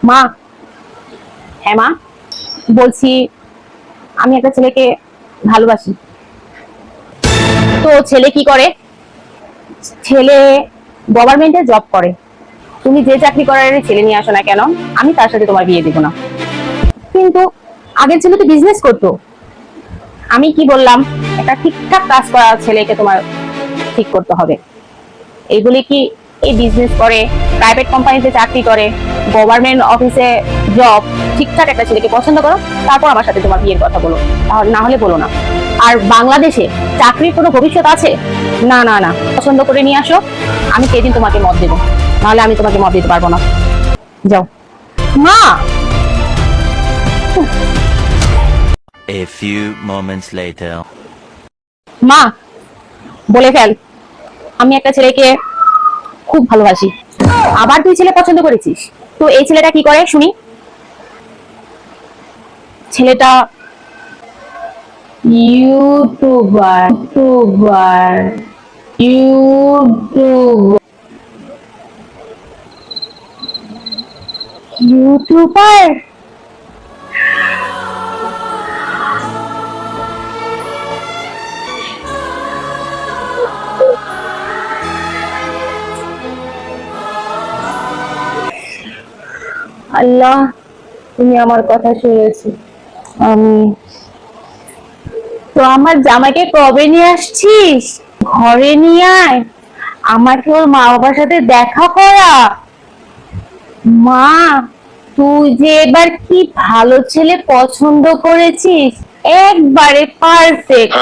মা, হ্যাঁ মা, বলছি আমি একটা ছেলেকে ভালোবাসি। তো ছেলে কি করে? ছেলে গভর্নমেন্টে জব করে। তুমি যে চাকরি করার ছেলে নিয়ে আসো না কেন, আমি তার সাথে তোমার বিয়ে দিব না। কিন্তু আগের ছেলে তো বিজনেস করতো। আমি কি বললাম, একটা ঠিকঠাক কাজ করা ছেলেকে তোমার ঠিক করতে হবে। এইগুলি কি, এই বিজনেস করে, প্রাইভেট কোম্পানিতে চাকরি করে, গভর্নমেন্ট অফিসে জব, ঠিকঠাক একটা ছেলেকে পছন্দ করো, তারপর আমার সাথে তোমার বিয়ের কথা বলো। তাহলে না হলে বলো না। আর বাংলাদেশে চাকরির কোনো ভবিষ্যৎ আছে? না না না, পছন্দ করে নিয়ে আসো, আমি সেদিন তোমাকে মত দেবো, নাহলে আমি তোমাকে মত দিতে পারবো না। যাও। মা, A few moments later. মা, বলে ফেল, আমি একটা ছেলেকে খুব ভালোবাসি। আবার তুই ছেলে পছন্দ করেছিস? তো এই ছেলেটা কি করে শুনি? ছেলেটা ইউটিউবার, ইউটিউবার, ইউটিউব, ইউটিউবার। আল্লাহ, তুমি আমার কথা শুনেছো। আমি তো আমার জামাইকে কবে নিয়ে আসছিস? ঘরে নিয়ে আয়, আমাকে ওর মা বাবার সাথে দেখা করা। মা, তুই যে এবার কি ভালো ছেলে পছন্দ করেছিস, একবারে পারফেক্ট।